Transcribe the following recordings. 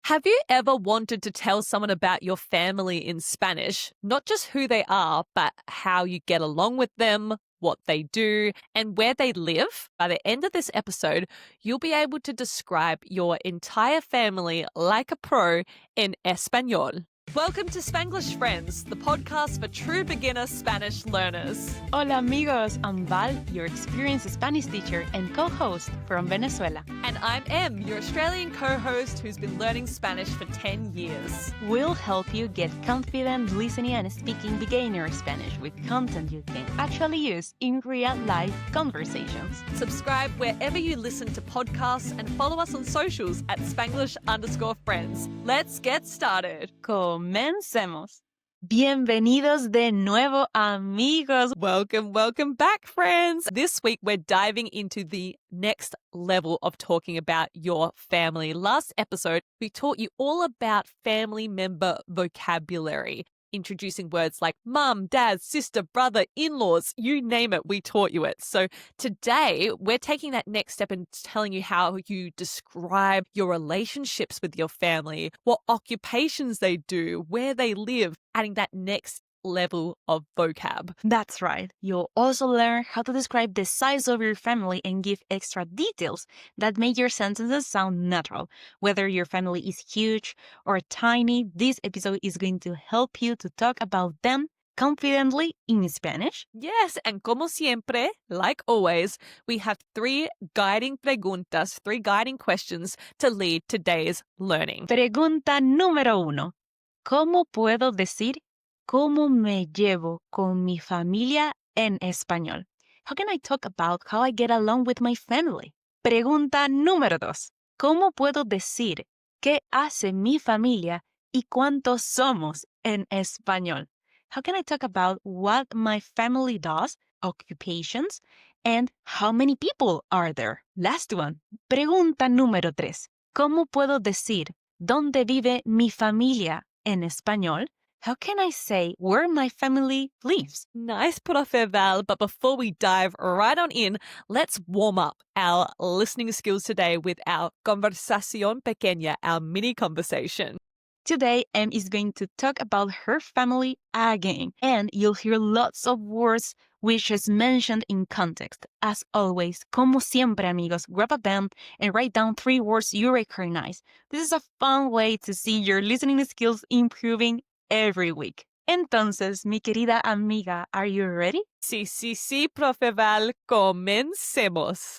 Have you ever wanted to tell someone about your family in Spanish? Not just who they are, but how you get along with them, what they do, and where they live? By the end of this episode, you'll be able to describe your entire family like a pro in Espanol. Welcome to Spanglish Friends, the podcast for true beginner Spanish learners. Hola amigos, I'm Val, your experienced Spanish teacher and co-host from Venezuela. And I'm Em, your Australian co-host who's been learning Spanish for 10 years. We'll help you get confident listening and speaking beginner Spanish with content you can actually use in real-life conversations. Subscribe wherever you listen to podcasts and follow us on socials at Spanglish_friends. Let's get started. Comencemos. Bienvenidos de nuevo, amigos. Welcome back, friends. This week, we're diving into the next level of talking about your family. Last episode, we taught you all about family member vocabulary, introducing words like mum, dad, sister, brother, in-laws, you name it, we taught you it. So today, we're taking that next step and telling you how you describe your relationships with your family, what occupations they do, where they live, adding that next level of vocab. That's right. You'll also learn how to describe the size of your family and give extra details that make your sentences sound natural. Whether your family is huge or tiny, this episode is going to help you to talk about them confidently in Spanish. Yes, and como siempre, like always, we have three guiding preguntas, three guiding questions to lead today's learning. Pregunta número 1. ¿Cómo puedo decir cómo me llevo con mi familia en español? How can I talk about how I get along with my family? Pregunta número 2. ¿Cómo puedo decir qué hace mi familia y cuántos somos en español? How can I talk about what my family does, occupations, and how many people are there? Last one. Pregunta número 3. ¿Cómo puedo decir dónde vive mi familia en español? How can I say where my family lives? Nice, Profe Val, but before we dive right on in, let's warm up our listening skills today with our conversación pequeña, our mini conversation. Today, Em is going to talk about her family again, and you'll hear lots of words which is mentioned in context. As always, como siempre, amigos, grab a pen and write down 3 words you recognize. This is a fun way to see your listening skills improving every week. Entonces, mi querida amiga, are you ready? Sí, Profe Val, comencemos.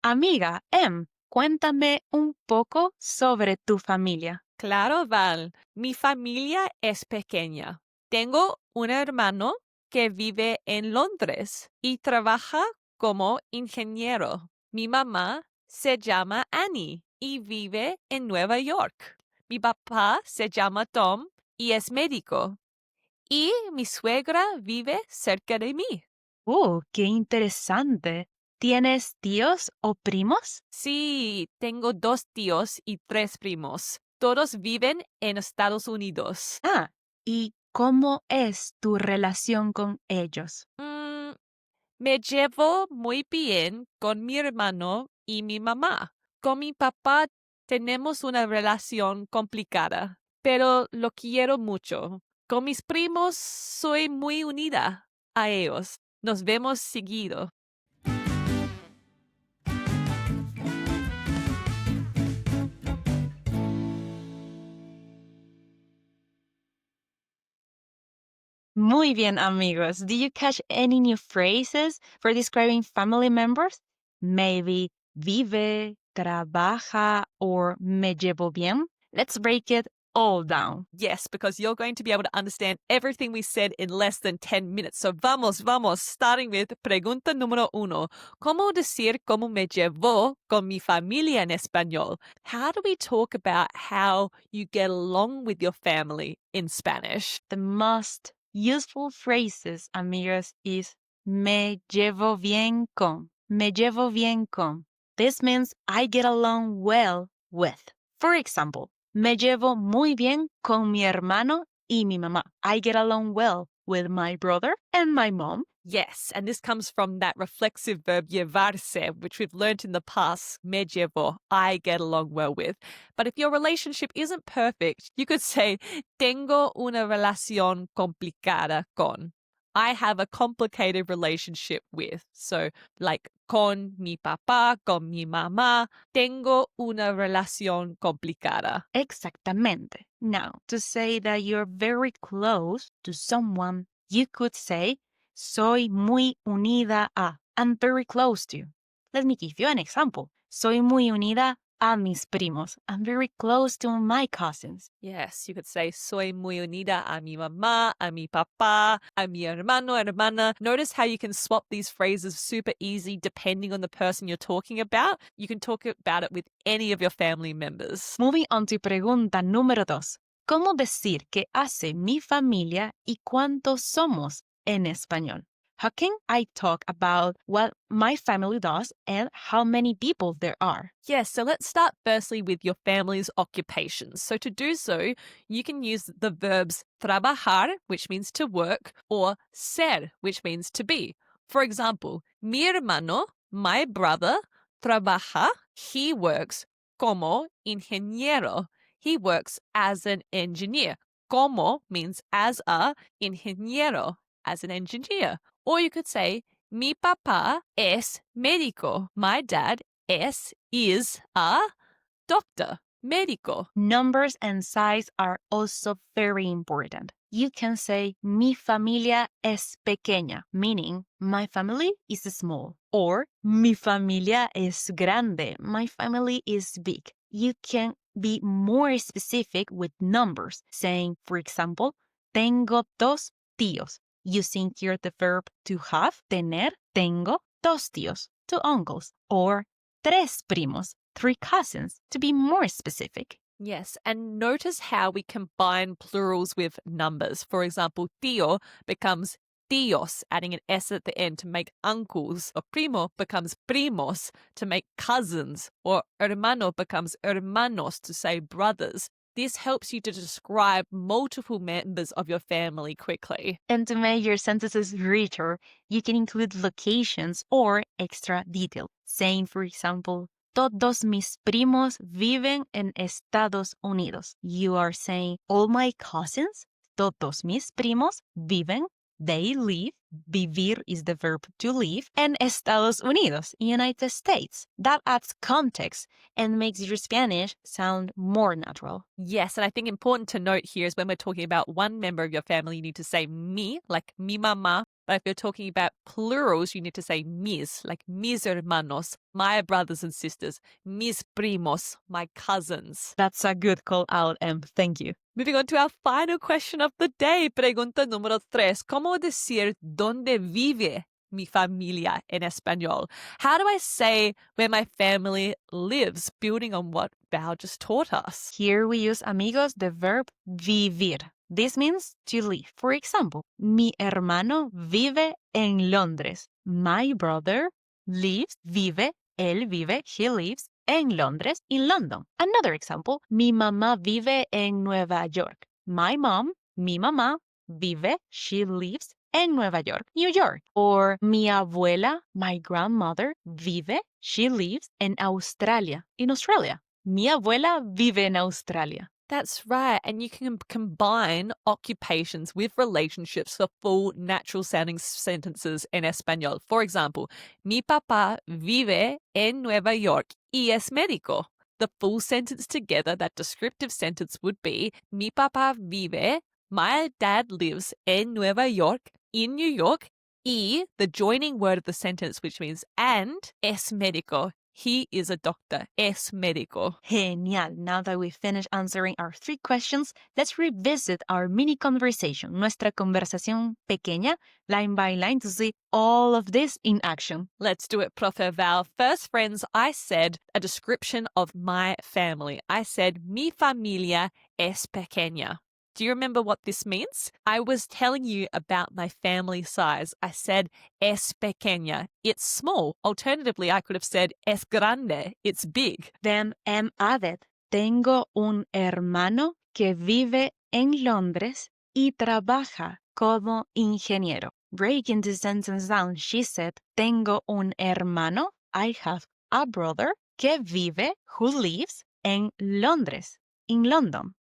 Amiga, Em, cuéntame un poco sobre tu familia. Claro, Val. Mi familia es pequeña. Tengo un hermano que vive en Londres y trabaja como ingeniero. Mi mamá se llama Annie y vive en Nueva York. Mi papá se llama Tom y es médico. Y mi suegra vive cerca de mí. ¡Oh, qué interesante! ¿Tienes tíos o primos? Sí, tengo 2 tíos y 3 primos. Todos viven en Estados Unidos. Ah, ¿y cómo es tu relación con ellos? Me llevo muy bien con mi hermano y mi mamá. Con mi papá tenemos una relación complicada, pero lo quiero mucho. Con mis primos soy muy unida a ellos. Nos vemos seguido. Muy bien, amigos. Did you catch any new phrases for describing family members? Maybe vive, trabaja, or me llevo bien? Let's break it all down. Yes, because you're going to be able to understand everything we said in less than 10 minutes. So vamos, starting with pregunta número 1. ¿Cómo decir cómo me llevo con mi familia en español? How do we talk about how you get along with your family in Spanish? The most useful phrases, amigos, is me llevo bien con. Me llevo bien con. This means I get along well with. For example, me llevo muy bien con mi hermano y mi mamá. I get along well with my brother and my mom. Yes, and this comes from that reflexive verb llevarse, which we've learnt in the past, me llevo, I get along well with. But if your relationship isn't perfect, you could say, tengo una relación complicada con. I have a complicated relationship with. So, like con mi papá, con mi mamá, tengo una relación complicada. Exactamente. Now, to say that you're very close to someone, you could say, soy muy unida a. I'm very close to. Let me give you an example. Soy muy unida a mis primos. I'm very close to my cousins. Yes, you could say, soy muy unida a mi mamá, a mi papá, a mi hermano, hermana. Notice how you can swap these phrases super easy depending on the person you're talking about. You can talk about it with any of your family members. Moving on to pregunta número 2. ¿Cómo decir qué hace mi familia y cuántos somos en español? How can I talk about what my family does and how many people there are? Yes, so let's start firstly with your family's occupations. So to do so, you can use the verbs trabajar, which means to work, or ser, which means to be. For example, mi hermano, my brother, trabaja, he works como ingeniero. He works as an engineer. Como means as a, ingeniero, as an engineer. Or you could say, mi papá es médico. My dad is a doctor, médico. Numbers and size are also very important. You can say, mi familia es pequeña, meaning my family is small. Or, mi familia es grande, my family is big. You can be more specific with numbers, saying, for example, tengo dos tíos, using here the verb to have, tener, tengo dos tíos, two uncles. Or, tres primos, three cousins, to be more specific. Yes, and notice how we combine plurals with numbers. For example, tío becomes tíos, adding an S at the end to make uncles, or primo becomes primos to make cousins, or hermano becomes hermanos to say brothers. This helps you to describe multiple members of your family quickly. And to make your sentences richer, you can include locations or extra detail, saying, for example, todos mis primos viven en Estados Unidos. You are saying, all my cousins, todos mis primos viven, they live, vivir is the verb to live, en Estados Unidos, United States. That adds context and makes your Spanish sound more natural. Yes, and I think important to note here is when we're talking about one member of your family, you need to say mi, like mi mamá. But if you're talking about plurals, you need to say mis, like mis hermanos, my brothers and sisters, mis primos, my cousins. That's a good call out, Em. Thank you. Moving on to our final question of the day. Pregunta número 3. ¿Cómo decir dónde vive mi familia en español? How do I say where my family lives, building on what Val just taught us? Here we use, amigos, the verb vivir. This means to live. For example, mi hermano vive en Londres. My brother lives, vive, él vive, he lives en Londres, in London. Another example, mi mamá vive en Nueva York. My mom, mi mamá, vive, she lives en Nueva York, New York. Or mi abuela, my grandmother, vive, she lives en Australia, in Australia. Mi abuela vive en Australia. That's right. And you can combine occupations with relationships for full natural sounding sentences in español. For example, mi papá vive en Nueva York y es médico. The full sentence together, that descriptive sentence would be, mi papá vive, my dad lives en Nueva York, in New York, y, the joining word of the sentence, which means and, es médico. He is a doctor. Es médico. Genial. Now that we've finished answering our 3 questions, let's revisit our mini conversation, nuestra conversación pequeña, line by line, to see all of this in action. Let's do it, Profe Val. First, friends, I said a description of my family. I said, mi familia es pequeña. Do you remember what this means? I was telling you about my family size. I said es pequeña. It's small. Alternatively, I could have said es grande. It's big. Then M added, tengo un hermano que vive en Londres y trabaja como ingeniero. Breaking the sentence down, she said, tengo un hermano, I have a brother, que vive, who lives, en Londres, in London.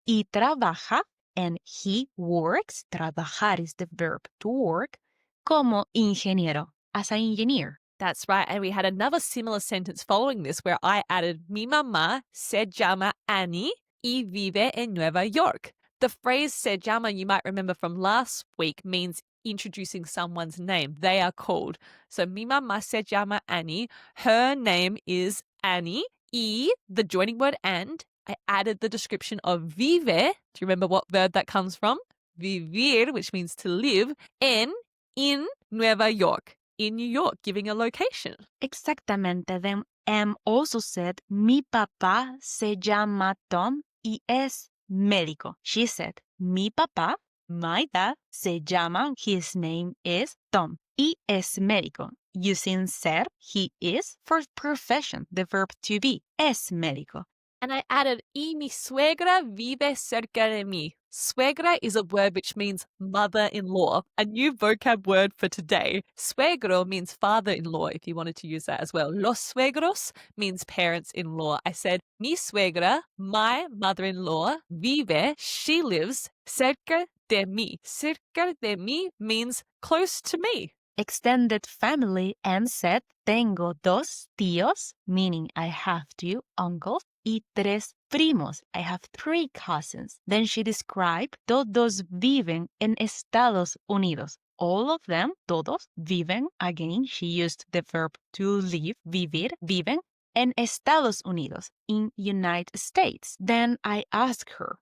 Y trabaja, and he works, trabajar is the verb to work, como ingeniero, as an engineer. That's right. And we had another similar sentence following this where I added, mi mamá se llama Annie y vive en Nueva York. The phrase se llama, you might remember from last week, means introducing someone's name. They are called. So mi mamá se llama Annie. Her name is Annie. Y, the joining word and, I added the description of vive. Do you remember what verb that comes from? Vivir, which means to live, in Nueva York. In New York, giving a location. Exactamente. Then M also said, mi papá se llama Tom y es médico. She said, mi papá, my dad, se llama, his name is Tom y es médico. Using ser, he is, for profession, the verb to be, es médico. And I added, y mi suegra vive cerca de mí. Suegra is a word which means mother-in-law, a new vocab word for today. Suegro means father-in-law, if you wanted to use that as well. Los suegros means parents-in-law. I said, mi suegra, my mother-in-law, vive, she lives, cerca de mí. Cerca de mí means close to me. Extended family, and said, tengo dos tíos, meaning I have two uncles, y tres primos, I have three cousins. Then she described, todos viven en Estados Unidos. All of them, todos, viven, again, she used the verb to live, vivir, viven, en Estados Unidos, in United States. Then I asked her,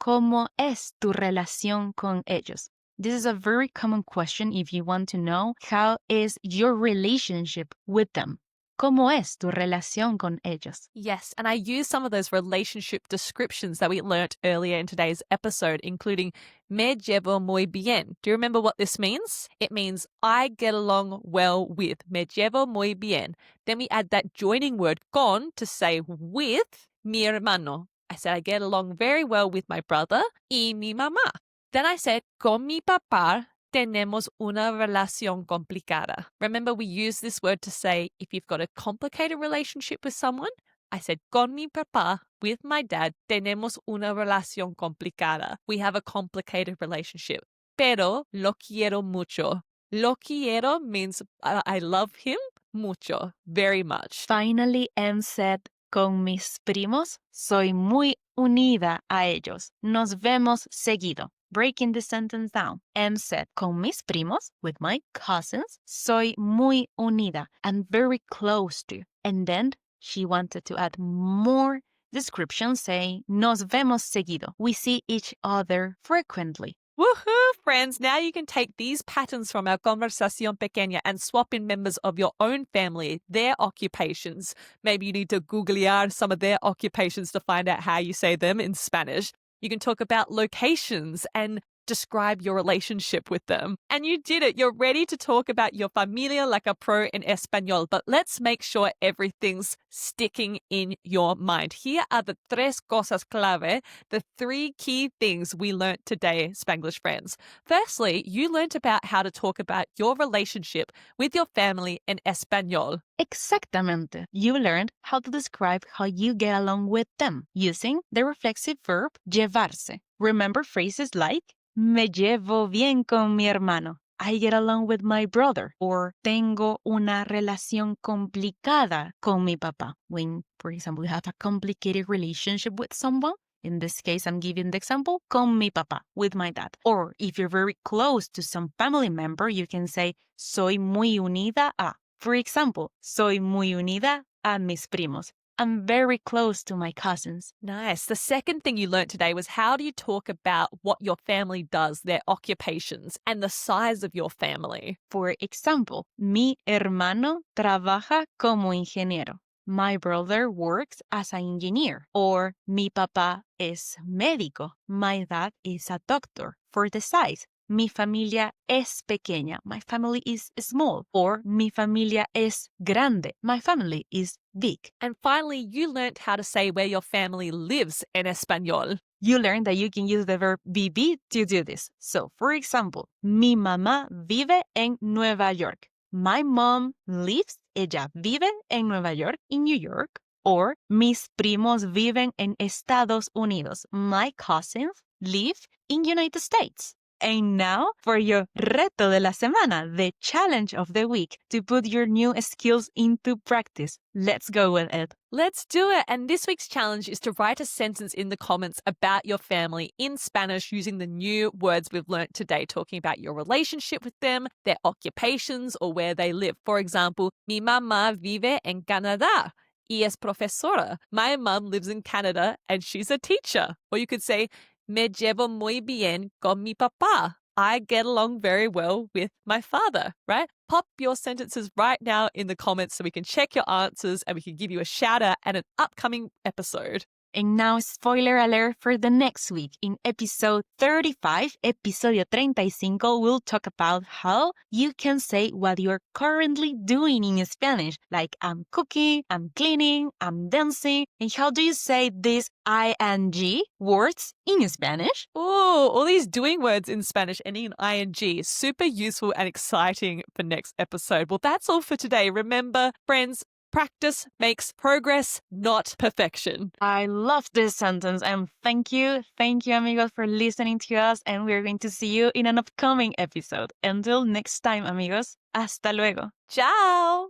¿cómo es tu relación con ellos? This is a very common question if you want to know how is your relationship with them. ¿Cómo es tu relación con ellos? Yes, and I used some of those relationship descriptions that we learnt earlier in today's episode, including me llevo muy bien. Do you remember what this means? It means I get along well with. Me llevo muy bien. Then we add that joining word con to say with mi hermano. I said I get along very well with my brother y mi mamá. Then I said con mi papá tenemos una relación complicada. Remember, we use this word to say if you've got a complicated relationship with someone. I said, con mi papá, with my dad, tenemos una relación complicada. We have a complicated relationship. Pero lo quiero mucho. Lo quiero means I love him mucho, very much. Finally, M said, con mis primos, soy muy unida a ellos. Nos vemos seguido. Breaking the sentence down, M said, con mis primos, with my cousins, soy muy unida. I'm very close to. And then she wanted to add more description saying, nos vemos seguido. We see each other frequently. Woohoo, friends! Now you can take these patterns from our conversación pequeña and swap in members of your own family, their occupations. Maybe you need to googlear some of their occupations to find out how you say them in Spanish. You can talk about locations and describe your relationship with them. And you did it. You're ready to talk about your familia like a pro in Español, but let's make sure everything's sticking in your mind. Here are the tres cosas clave, the three key things we learnt today, Spanglish friends. Firstly, you learnt about how to talk about your relationship with your family in Español. Exactamente. You learned how to describe how you get along with them using the reflexive verb llevarse. Remember phrases like me llevo bien con mi hermano. I get along with my brother. Or tengo una relación complicada con mi papá. When, for example, you have a complicated relationship with someone, in this case, I'm giving the example, con mi papá, with my dad. Or if you're very close to some family member, you can say, soy muy unida a. For example, soy muy unida a mis primos. I'm very close to my cousins. Nice. The second thing you learnt today was how do you talk about what your family does, their occupations, and the size of your family. For example, mi hermano trabaja como ingeniero. My brother works as an engineer. Or mi papá es médico. My dad is a doctor. For the size, mi familia es pequeña. My family is small. Or mi familia es grande. My family is big. And finally, you learned how to say where your family lives in Espanol. You learned that you can use the verb vivir to do this. So, for example, mi mamá vive en Nueva York. My mom lives, ella vive en Nueva York, in New York. Or mis primos viven en Estados Unidos. My cousins live in United States. And now for your reto de la semana, the challenge of the week to put your new skills into practice. Let's go with it. Let's do it. And this week's challenge is to write a sentence in the comments about your family in Spanish using the new words we've learned today, talking about your relationship with them, their occupations, or where they live. For example, mi mamá vive en Canadá y es profesora. My mom lives in Canada and she's a teacher. Or you could say, me llevo muy bien con mi papá. I get along very well with my father, right? Pop your sentences right now in the comments so we can check your answers and we can give you a shout out at an upcoming episode. And now, spoiler alert for the next week. In episode 35, episodio 35, we'll talk about how you can say what you're currently doing in Spanish. Like, I'm cooking, I'm cleaning, I'm dancing. And how do you say these ing words in Spanish? Oh, all these doing words in Spanish ending in ing. Super useful and exciting for next episode. Well, that's all for today. Remember, friends, practice makes progress, not perfection. I love this sentence, and thank you, amigos, for listening to us, and we're going to see you in an upcoming episode. Until next time, amigos, hasta luego. Ciao!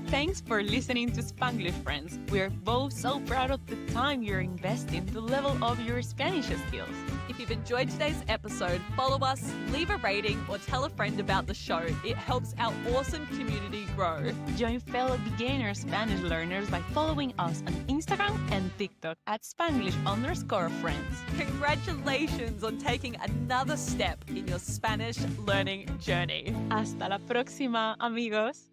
Thanks for listening to Spanglish, friends. We're both so proud of the time you're investing to level up your Spanish skills. If you've enjoyed today's episode, follow us, leave a rating, or tell a friend about the show. It helps our awesome community grow. Join fellow beginner Spanish learners by following us on Instagram and TikTok at Spanglish_friends. Congratulations on taking another step in your Spanish learning journey. Hasta la próxima, amigos.